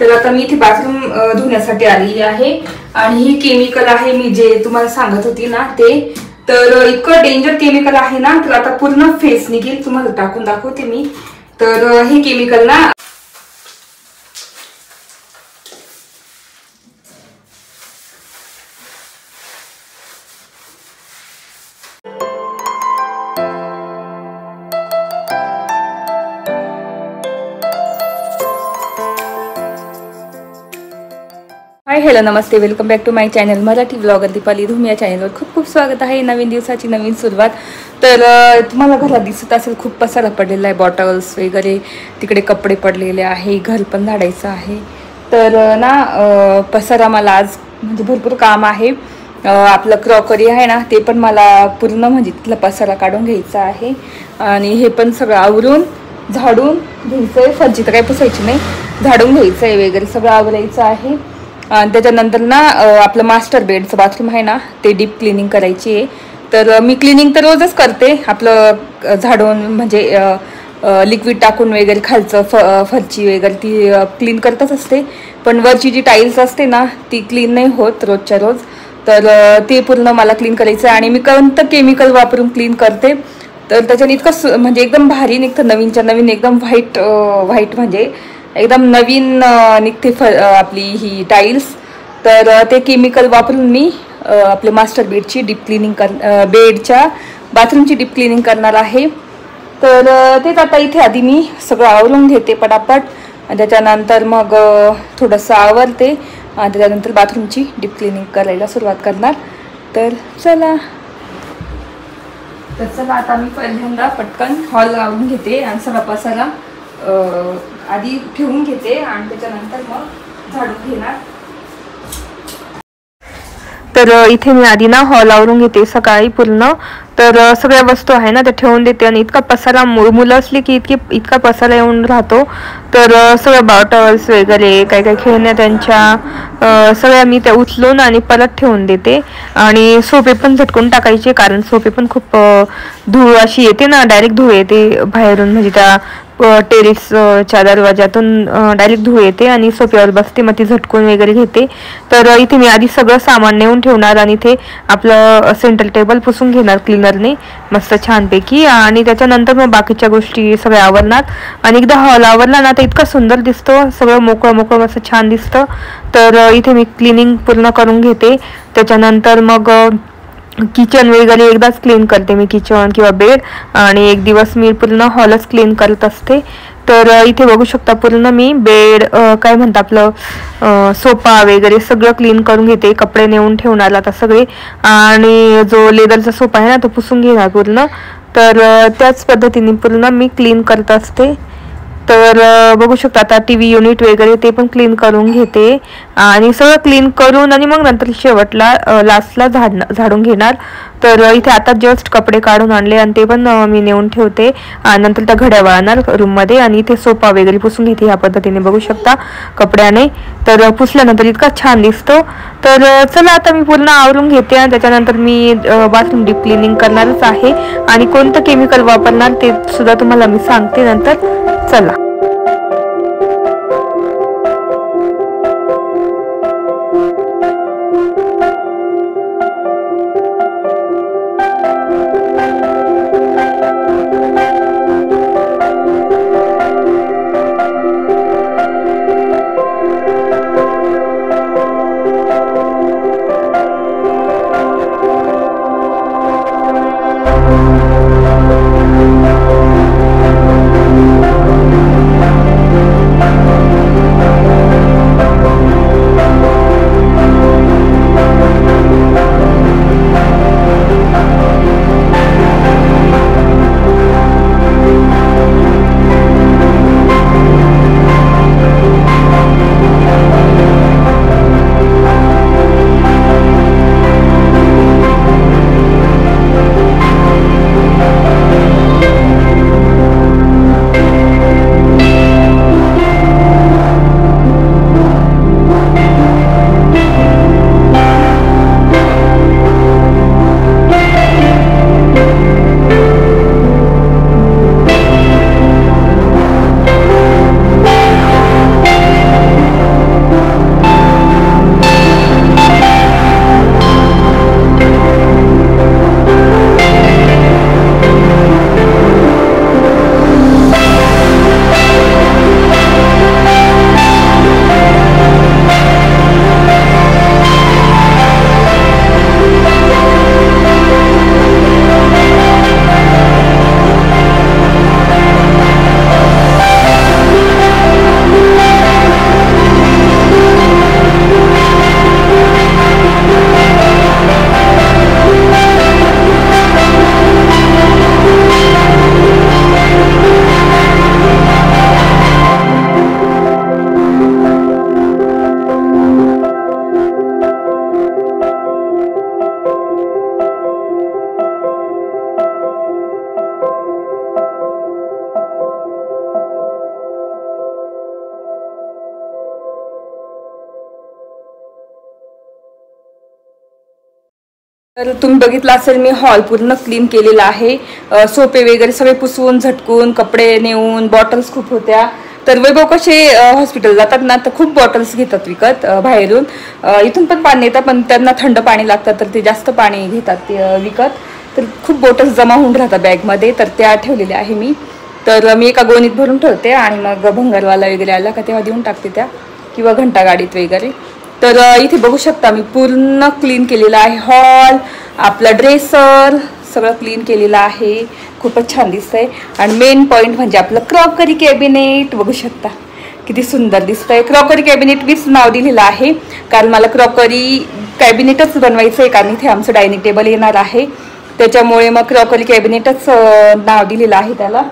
तर आता मी इथे बाथरूम धुण्यासाठी आलेली आहे आणि हे केमिकल आहे मी जे तुम्हाला सांगत होती ना ते, तर इतकं डेंजर केमिकल आहे ना, तर आता पूर्ण फेस निघेल, तुम्हाला टाकून दाखवते मी। तर हे केमिकल ना हाय हॅलो नमस्ते, welcome back to my channel Marathi blogger Deepali Dhoom या चॅनलवर खूप खूप स्वागत आहे। नवीन दिवसाची नवीन सुरुवात। तर तुम्हाला घरात दिसत असेल खूप पसारा पडलेला आहे, बॉटल्स वगैरे, तिकडे कपडे पडलेले आहे, घर पण झाडायचं आहे। तर ना पसारा मला आज म्हणजे भरपूर काम आहे। आपलं क्रॉकरी आहे ना ते पण मला पूर्ण म्हणजे तिथला पसारा काढून घ्यायचा आहे आणि हे पण सगळं आवरून झाडून घ्यायचंय। फरची तर काही पुसायची नाही, झाडून घ्यायचंय वगैरे, सगळं आवरायचं आहे। त्याच्यानंतर ना आपलं मास्टर बेडचं बाथरूम आहे ना ते डीप क्लिनिंग करायची आहे। तर मी क्लिनिंग तर रोजच करते, आपलं झाडून म्हणजे लिक्विड टाकून वगैरे खालचं फरची वगैरे ती क्लीन करतच असते, पण वरची जी टाईल्स असते ना ती क्लीन नाही होत रोजच्या रोज। तर ते पूर्ण मला क्लीन करायचं आहे आणि मी कोणतं केमिकल वापरून क्लीन करते तर त्याच्याने इतकं म्हणजे एकदम भारी निघतं, नवीनच्या नवीन एकदम व्हाईट म्हणजे एकदम नवीन निघते आपली ही टाईल्स। तर ते केमिकल वापरून मी आपले मास्टर बेडची डीप क्लिनिंग बेडच्या बाथरूमची डीप क्लिनिंग करणार आहे। तर तेच आता इथे आधी मी सगळं आवरून घेते पटापट आणि त्याच्यानंतर मग थोडंसं आवरते आणि त्याच्यानंतर बाथरूमची डीप क्लिनिंग करायला सुरुवात करणार। तर चला आता मी पहिल्यांदा पटकन हॉल आवरून घेते आणि सगळा पसारा आधी ठेवून घेते आणि त्याच्यानंतर मग झाडून घेणार। तर इथे मी आधी ना हॉल आवरून घेते सकाळी पूर्ण। तर सगळ्या वस्तू आहे ना त्या ठेवून देते आणि इतका पसारा, मुलं असली की इतका पसारा येऊन राहतो। तर सगळ्या बॉटल्स वगैरे काय काय खेळण्या त्यांच्या सगळ्या मी त्या उचलून आणि परत ठेवून देते आणि सोफे पण झटकून टाकायचे, कारण सोफे पण खूप धूळ अशी येते ना, डायरेक्ट धूळ येते बाहेरून, म्हणजे त्या टेरेसच्या दरवाजातून डायरेक्ट धूळ येते आणि सोफ्यावर बसते, मग ती झटकून वगैरे घेते। तर इथे मी आधी सगळं सामान नेऊन ठेवणार आणि इथे आपलं सेंटर टेबल पुसून घेणार क्लीनरने मस्त छानपैकी, आणि त्याच्यानंतर मग बाकीच्या गोष्टी सगळ्या आवरणार आणि एकदा हॉल आवरला ना तर इतका सुंदर दिसतो, सगळं मोकळं मोकळं मस्त छान दिसतं। तर इथे मी क्लिनिंग पूर्ण करून घेते, त्याच्यानंतर मग किचन वगैरे एकदाच क्लीन करते मी, किचन किंवा बेड, आणि एक दिवस मी पूर्ण हॉलच क्लीन करत असते। तर इथे बघू शकता पूर्ण मी बेड काय म्हणता आपलं सोफा वगैरे सगळं क्लीन करून घेते, कपडे नेऊन ठेवणार आता सगळे, आणि जो लेदरचा सोफा आहे ना तो पुसून घेणार पूर्ण। तर त्याच पद्धतीने पूर्ण मी क्लीन करत असते। तर बघू शकता आता टीव्ही युनिट वगैरे ते पण क्लीन करून घेते आणि सगळं क्लीन करून आणि मग नंतर शेवटला लास्टला झाडून घेणार। तर इथे आता जस्ट कपडे काढून आणले आणि ते पण मी नेऊन ठेवते आणि नंतर त्या घड्या वाळणार रूममध्ये, आणि इथे सोफा वगैरे पुसून घेते ह्या पद्धतीने बघू शकता कपड्याने। तर पुसल्यानंतर इतका छान दिसतो। तर चला आता मी पूर्ण आवरून घेते आणि त्याच्यानंतर मी बाथरूम डीप क्लिनिंग करणारच आहे आणि कोणतं केमिकल वापरणार ते सुद्धा तुम्हाला मी सांगते नंतर। चला तर तुम्ही बघितलं असेल मी हॉल पूर्ण क्लीन केलेला आहे. सोफे वगैरे सगळे पुसवून झटकून कपडे नेऊन बॉटल्स खूप होत्या. तर वैभव कसे हॉस्पिटल जातात ना तर खूप बॉटल्स घेतात विकत बाहेरून. इथून पण पाणी येतं पण त्यांना थंड पाणी लागतं तर ते जास्त पाणी घेतात ते विकत. तर खूप बॉटल्स जमा होऊन राहतात बॅगमध्ये तर त्या ठेवलेल्या आहे मी. तर मी एका गोणीत भरून ठेवते आणि मग भंगारवाला वगैरे आला का तेव्हा देऊन टाकते त्या किंवा घंटा गाडीत वगैरे. तर इथे बघू शकता मी पूर्ण क्लीन केलेला आहे हॉल. आपला ड्रेसर सगळं क्लीन केलेलं आहे. खूपच छान दिसतंय. आणि मेन पॉईंट म्हणजे आपलं क्रॉकरी कॅबिनेट बघू शकता किती सुंदर दिसतंय. क्रॉकरी कॅबिनेट मीच नाव दिलेलं आहे कारण मला क्रॉकरी कॅबिनेटच बनवायचं आहे कारण इथे आमचं डायनिंग टेबल येणार आहे. त्याच्यामुळे मग क्रॉकरी कॅबिनेटच नाव दिलेलं आहे त्याला.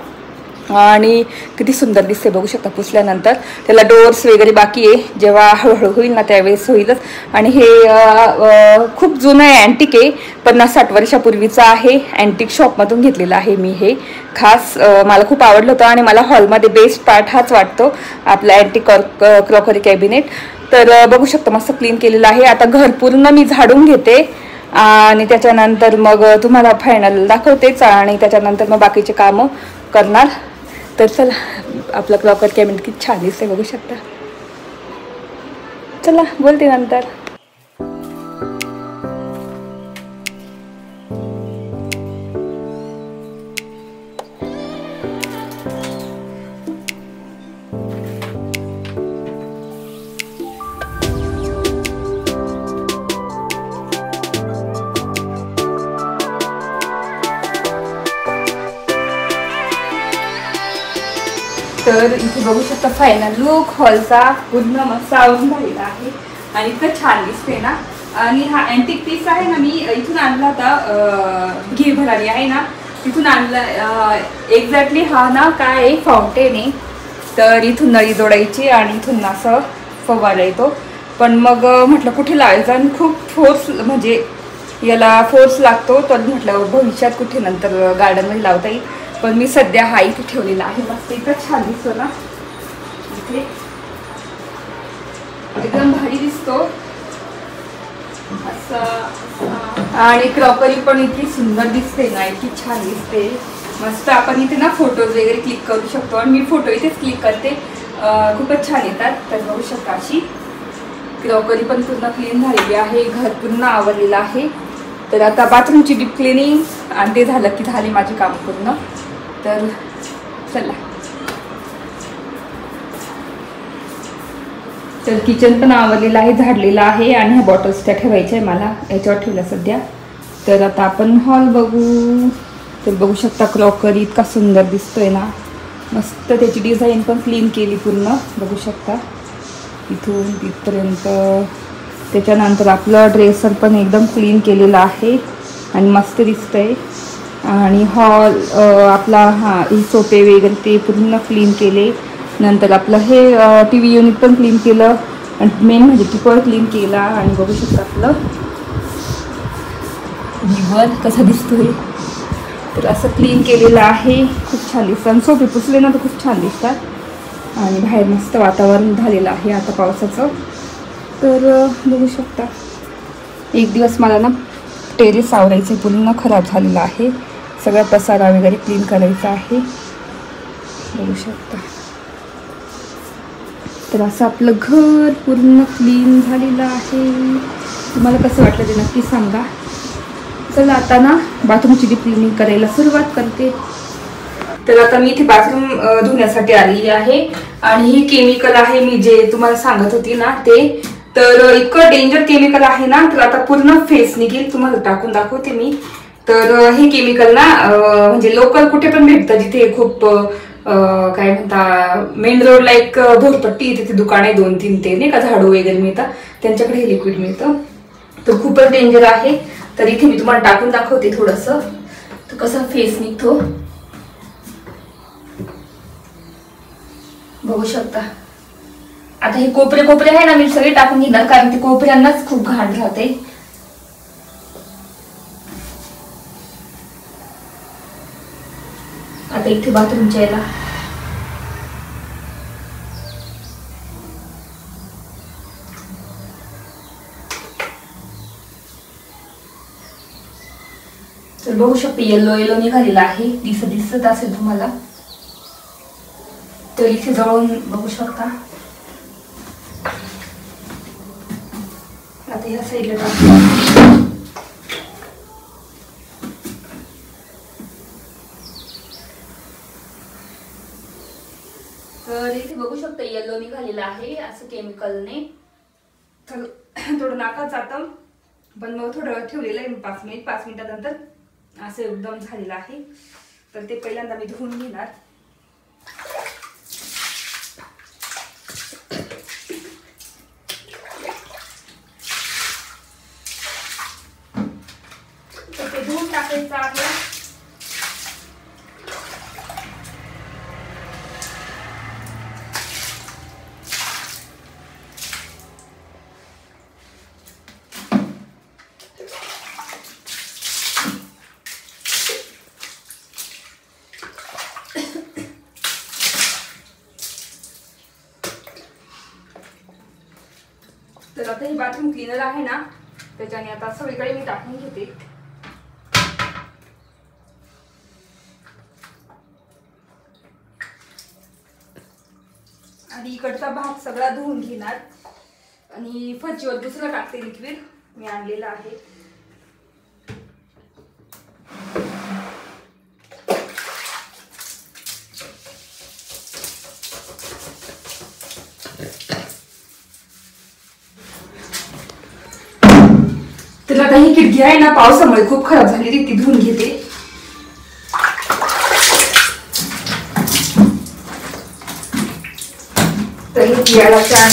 आणि किती सुंदर दिसते बघू शकता पुसल्यानंतर. त्याला डोअर्स वगैरे बाकी आहे जेव्हा हळूहळू होईल ना त्यावेळेस होईलच. आणि हे खूप जुनं आहे अँटिक आहे 50-60 वर्षापूर्वीचं आहे. अँटिक शॉपमधून घेतलेलं आहे मी हे खास. मला खूप आवडलं होतं आणि मला हॉलमध्ये बेस्ट पार्ट हाच वाटतो आपला अँटिक क्रॉकरी कॅबिनेट. तर बघू शकता मस्त क्लीन केलेलं आहे. आता घर पूर्ण मी झाडून घेते आणि त्याच्यानंतर मग तुम्हाला फायनल दाखवतेच आणि त्याच्यानंतर मग बाकीचे कामं करणार. तर चला आपलं क्रॉकर कॅबिनेट किती छान दिसतंय बघू शकता. चला बोलते नंतर. तर इथे बघू शकता फायनल लुक हॉलचा पूर्ण मस्त आवरून झालेला आहे आणि इतकं छान दिसते ना. आणि हा अँटिक पीस आहे ना मी इथून आणला होता घी भरारी आहे ना तिथून आणला. एक्झॅक्टली हा ना काय आहे फाउंटेन आहे. तर इथून नळी जोडायची आणि इथून असं फवारा येतो. पण मग म्हटलं कुठे लावायचं आणि खूप फोर्स म्हणजे याला फोर्स लागतो. तर म्हटलं भविष्यात कुठे नंतर गार्डनमध्ये लावता येईल. पण मी सध्या हा इथे ठेवलेला आहे. मस्त इतकं छान दिसतो ना इथे एकदम भारी दिसतो असं. आणि क्रॉकरी पण इतकी सुंदर दिसते ना इतकी छान दिसते मस्त. आपण इथे ना फोटोज वगैरे क्लिक करू शकतो आणि मी फोटो इथेच क्लिक करते. खूपच छान येतात. तर बघू शकता अशी क्रॉकरी पण पूर्ण क्लीन झालेली आहे. घर पूर्ण आवरलेलं आहे. तर आता बाथरूमची डीप क्लिनिंग आणि ते झालं की झाली माझी काम पूर्ण. तर चला. तर किचन पण आवरलेलं आहे झाडलेलं आहे आणि ह्या बॉटल्स त्या ठेवायच्या आहे मला याच्यावर ठेवल्या सध्या. तर आता आपण हॉल बघू. तर बघू शकता क्रॉकरी इतका सुंदर दिसतोय ना मस्त. त्याची डिझाईन पण क्लीन केली पूर्ण बघू शकता इथून तिथपर्यंत. त्याच्यानंतर आपलं ड्रेसर पण एकदम क्लीन केलेलं आहे आणि मस्त दिसतंय. आणि हॉल आपला ही सोफे वगैरे ते पूर्ण क्लीन केले. नंतर आपलं हे टी व्ही युनिट पण क्लीन केलं आणि मेन म्हणजे टिपॉय क्लीन केला. आणि बघू शकता आपलं दिवार कसा दिसतोय. तर असं क्लीन केलेलं आहे. खूप छान दिसतं आणि सोफे पुसले ना तर खूप छान दिसतात. आणि बाहेर मस्त वातावरण झालेलं आहे आता पावसाचं. तर बघू शकता एक दिवस मला ना टेरेस आवरायचं पूर्ण खराब झालेलं आहे. सगळा पसारा वगैरे क्लीन करायचा आहे बघू शकता. तर असं आपलं घर पूर्ण क्लीन झालेलं आहे. तुम्हाला कसं वाटलं ते नक्की सांगा. चला आता ना बाथरूमची डीप क्लिनिंग करायला सुरुवात करते. तर आता मी इथे बाथरूम धुण्यासाठी आलेली आहे आणि हे केमिकल आहे मी जे तुम्हाला सांगत होती ना ते. तर इतकं डेंजर केमिकल आहे ना तर आता पूर्ण फेस निघेल. तुम्हाला टाकून दाखवते मी. तर हे केमिकल ना म्हणजे लोकल कुठे पण भेटतं जिथे खूप काय म्हणता मेन रोडला एक भोरपट्टी तिथे दुकान आहे 2-3 ते नाही का झाडू वगैरे मिळतात त्यांच्याकडे हे लिक्विड मिळतं. तर खूपच डेंजर आहे. तर इथे मी तुम्हाला टाकून दाखवते थोडंसं. तर कसा फेस निघतो बघू शकता. आता हे कोपरे कोपरे आहे ना मी सगळे टाकून घेणार कारण ते कोपऱ्यांनाच खूप घाण राहते. आता इथे बाथरूमच्या याला तर बघू शकते येलो येलो निघालेला आहे, दिसत असेल तुम्हाला, तर इथे जवळून बघू शकता. आता ह्या साईडला टाकू. तर इथे बघू शकता येलो निघालेला आहे असं केमिकलने. तर थोडं नाकात जातं, पण मग थोडं ठेवलेलं आहे 5 मिनिटानंतर असं एकदम झालेलं आहे. तर ते पहिल्यांदा मी धुवून घेणार. तर ते धुवून टाकायचं आहे. तर आता ही बाथरूम क्लीनर आहे ना, त्याच्याने आता सगळीकडे मी टाकून घेते. आधी इकडचा भाग सगळा धुवून घेणार आणि फरशीवर दुसरं टाकते लिक्विड मी आणलेलं आहे. तर आता ही खिडकी आहे ना, पावसामुळे खूप खराब झालेली, ती धुवून घेते. तर ही याला छान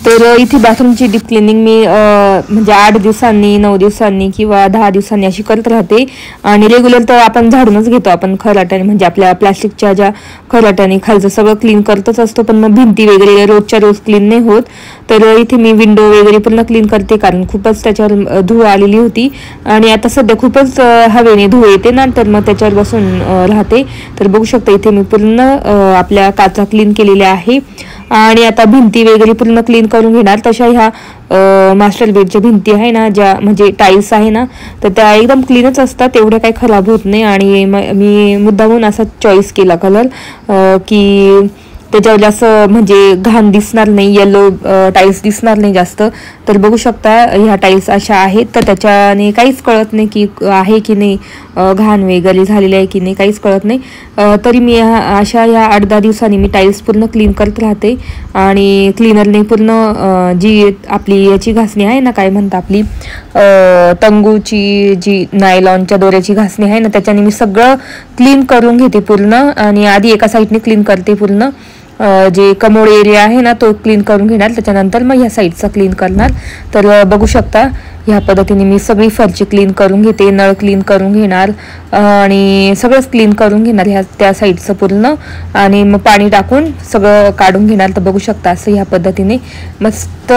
तर इथे बाथरूमची डीप क्लिनिंग मी म्हणजे 8 दिवसांनी 9 दिवसांनी किंवा 10 दिवसांनी अशी करत राहते. आणि रेग्युलर तर आपण झाडूनच घेतो, आपण खराट्याने म्हणजे आपल्या प्लास्टिकच्या ज्या खराट्याने खालचं सगळं क्लीन करतच असतो, पण मग भिंती वगैरे रोजच्या रोज क्लीन नाही होत. तर इथे मी विंडो वगैरे पूर्ण क्लीन करते, कारण खूपच त्याच्यावर धूळ आलेली होती आणि आता सध्या खूपच हवेने धूळ येते ना, तर मग त्याच्यावर बसून राहते. तर बघू शकता इथे मी पूर्ण आपल्या काचा क्लीन केलेल्या आहे आणि आता भिंती वगैरे पूर्ण क्लीन करून घेणार. तशा ह्या मास्टर बेडच्या भिंती आहे ना, ज्या म्हणजे टाईल्स आहे ना, तर त्या एकदम क्लीनच असतात, एवढ्या काही खराब होत नाही. आणि मी मुद्दामून असा चॉईस केला कलर की त्याच्यावर जास्त म्हणजे घाण दिसणार नाही, येलो टाईल्स दिसणार नाही जास्त. तर बघू शकता ह्या टाईल्स अशा आहेत, तर त्याच्याने काहीच कळत नाही की आहे की नाही घाण वगैरे झालेली आहे की नाही, काहीच कळत नाही. तरी मी अशा ह्या 8-10 दिवसांनी मी टाईल्स पूर्ण क्लीन करत राहते. आणि क्लीनरने पूर्ण जी आपली याची घासणी आहे ना, काय म्हणता आपली तंगूची जी नायलॉनच्या दोऱ्याची घासणी आहे ना, त्याच्याने मी सगळं क्लीन करून घेते पूर्ण. आणि आधी एका साईडने क्लीन करते पूर्ण, जे कमोड एरिया आहे ना तो क्लीन करून घेणार, त्याच्यानंतर मग ह्या साईडचा क्लीन करणार. तर बघू शकता ह्या पद्धतीने मी सगळी फरची क्लीन करून घेते, नळ क्लीन करून घेणार आणि सगळंच क्लीन करून घेणार ह्या त्या साईडचं पूर्ण. आणि मग पाणी टाकून सगळं काढून घेणार. तर बघू शकता असं ह्या पद्धतीने मस्त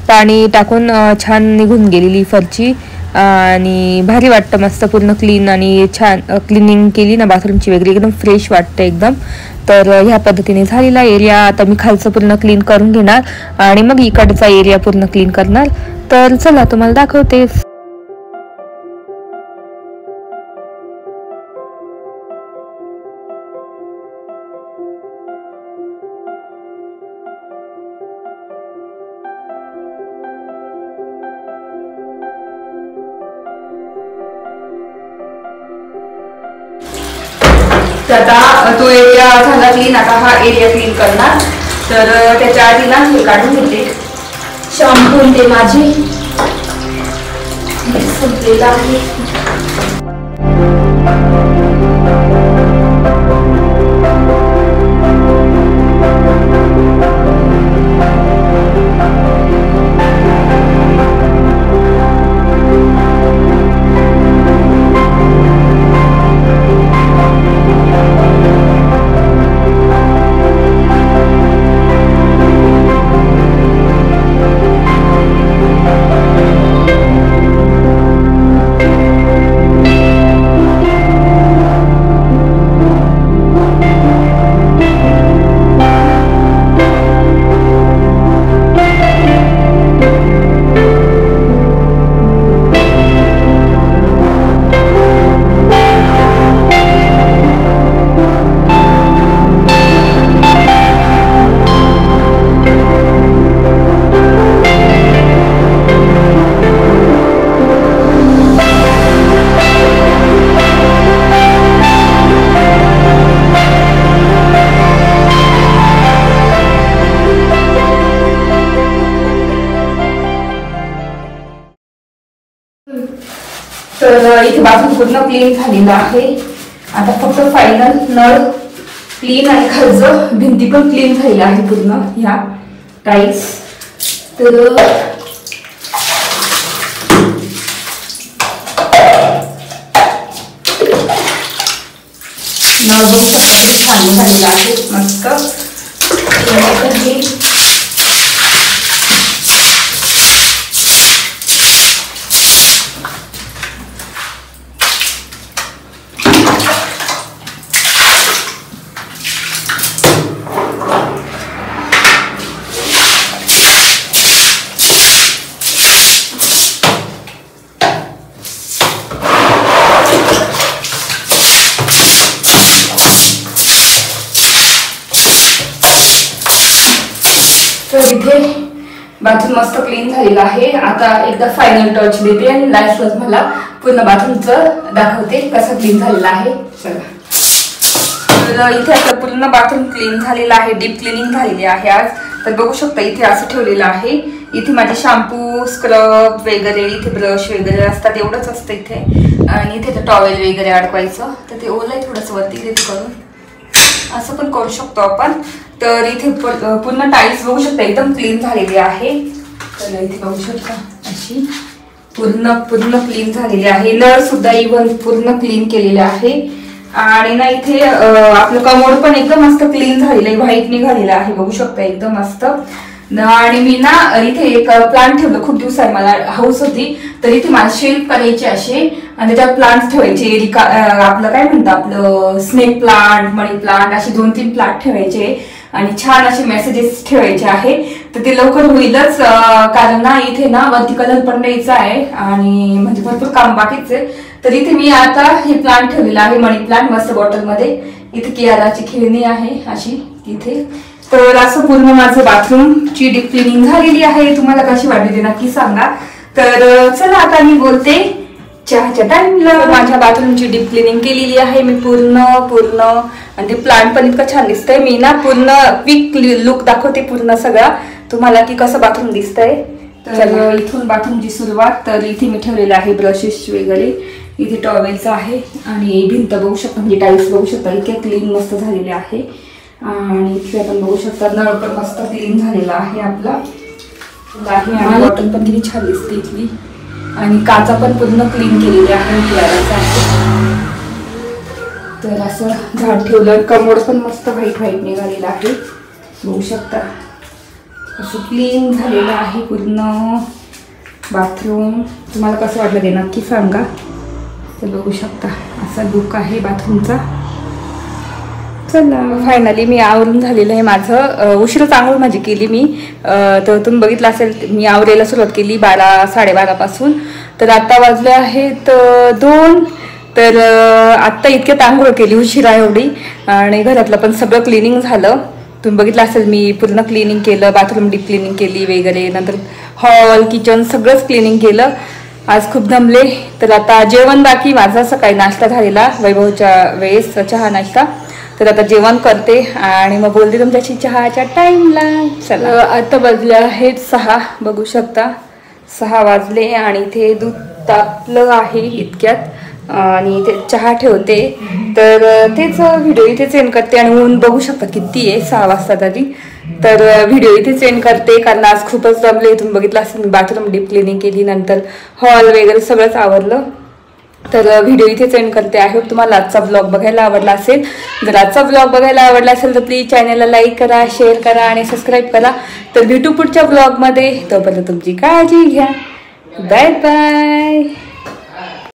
पाणी टाकून छान निघून गेलेली फरची आणि भारी वाटतं, मस्त पूर्ण क्लीन आणि छान क्लिनिंग केली ना बाथरूमची वगैरे, एकदम फ्रेश वाटतं एकदम. तर ह्या पद्धतीने झालेला एरिया आता मी खालचं पूर्ण क्लीन करून घेणार आणि मग इकडचा एरिया पूर्ण क्लीन करणार. तर चला तुम्हाला दाखवते. आता तो एरिया झाला क्लीन, आता हा एरिया क्लीन करणार. तर त्याच्या आधी ना हे काढून घेते शॅम्पू, ते माझी संपलेला आहे. तर इथे बाथरूम पूर्ण क्लीन झालेलं आहे. आता फक्त फायनल नळ क्लीन आणि खालचं भिंती पण क्लीन झालेली आहे पूर्ण ह्या टाईल्स. तर नळ बघू शकता किती छान झालेलं आहे मस्त. तर इथे बाथरूम मस्त क्लीन झालेलं आहे. आता एकदा फायनल टच देते आणि लास्ट मला पूर्ण बाथरूमचं दाखवते कसं क्लीन झालेलं आहे. चला, तर इथे आपलं पूर्ण बाथरूम क्लीन झालेलं आहे. डीप क्लिनिंग झालेली आहे आज. तर बघू शकता इथे असं ठेवलेलं आहे. इथे माझे शॅम्पू स्क्रब वगैरे इथे ब्रश वगैरे असतात एवढंच असतं इथे. आणि इथे तर टॉवेल वगैरे अडकवायचं तर ते ओलं आहे थोडंसं वरती इथे करून असं पण करू शकतो आपण. तर इथे पूर्ण टाईल्स बघू शकता एकदम क्लीन झालेली आहे. तर इथे बघू शकता अशी पूर्ण क्लीन झालेली आहे. नळ सुद्धा इव्हन पूर्ण क्लीन केलेले आहे. आणि ना इथे आपलं कमोड पण एकदम मस्त क्लीन झालेलं आहे. व्हाईट निघालेलं आहे बघू शकता एकदम मस्त. आणि मी ना इथे एक प्लांट ठेवलं खूप दिवसांनी मला हाऊस होती. तर इथे मला शेल्फ करायचे असे आणि त्याच्यात प्लांट्स ठेवायचे. आपलं काय म्हणतं आपलं स्नेक प्लांट मनी प्लांट असे 2-3 प्लांट ठेवायचे आणि छान असे मेसेजेस ठेवायचे आहे. तर ते लवकर होईलच कारण ना इथे ना वरती कलर पण द्यायचा आहे आणि म्हणजे भरपूर काम बाकीच आहे. तर इथे मी आता हे प्लांट ठेवलेला आहे मनी प्लांट मस्त बॉटलमध्ये. इथे कियाराची खेळणी आहे अशी इथे. तर असं पूर्ण माझं बाथरूमची डीप क्लिनिंग झालेली आहे. तुम्हाला कशी वाटली ते नक्की सांगा. तर चला आता मी बोलते चहाच्या टाइमला. माझ्या बाथरूमची डीप क्लिनिंग केलेली आहे मी पूर्ण आणि ते प्लांट पण इतकं छान दिसतंय. मी ना पूर्ण क्विक लुक दाखवते पूर्ण सगळा तुम्हाला की कसं बाथरूम दिसतंय. तर इथून बाथरूमची सुरुवात. तर इथे मी ठेवलेलं आहे ब्रशेस वगैरे. इथे टॉवेलचं आहे आणि भिंत बघू शकता म्हणजे टाईल्स बघू शकता इतके क्लीन मस्त झालेले आहे. आणि इथे आपण बघू शकता नळ पण मस्त क्लीन झालेला आहे आपला आणि बॉटल पण किती छान दिसते इथली. आणि काचा पण पूर्ण क्लीन केलेली आहे. तर असं झाड ठेवलं. कमोड पण मस्त व्हाईट निघालेलं आहे बघू शकता. असं क्लीन झालेलं आहे पूर्ण बाथरूम. तुम्हाला कसं वाटलं ते नक्की सांगा. तर बघू शकता असा लुक आहे बाथरूमचा. चला फायनली मी आवरून झालेलं आहे माझं. उशीरच आंघोळ माझी केली मी. तर तुम्ही बघितलं असेल मी आवरायला सुरुवात केली 12-12:30 पासून. तर आता वाजले आहेत 2. तर आत्ता इतक्यात आंघोळ केली उशिरा एवढी. आणि घरातलं पण सगळं क्लिनिंग झालं. तुम्ही बघितलं असेल मी पूर्ण क्लिनिंग केलं. बाथरूम डीप क्लिनिंग केली वगैरे. नंतर हॉल किचन सगळंच क्लिनिंग केलं. आज खूप दमले. तर आता जेवण बाकी. माझा सकाळी नाश्ता झालेला वैभवच्या वेळेस चहा नाश्ता. तर आता जेवण करते आणि मग बोलते तुमच्याशी चहाच्या टाइमला. चला आता वाजले आहेत 6 बघू शकता 6 वाजले. आणि इथे दूध तापलं आहे इतक्यात आणि इथे चहा ठेवते. तर तेच व्हिडिओ इथेच एंड करते. आणि ऊन बघू शकता किती आहे 6 वाजता तरी. तर व्हिडिओ इथेच एंड करते कारण आज खूपच दमले. तुम्ही बघितलं असेल मी बाथरूम डीप क्लिनिंग केली नंतर हॉल वगैरे सगळंच आवरलं. तर व्हिडिओ इथेच एंड करते. आय होप तुम्हाला आजचा व्लॉग बघायला आवडला असेल. जर आजचा व्लॉग बघायला आवडला असेल तर प्लीज चॅनलला लाईक करा, शेअर करा आणि सबस्क्राईब करा. तर भेटू पुढच्या व्लॉगमध्ये. तोपर्यंत तुमची काळजी घ्या. Bye bye.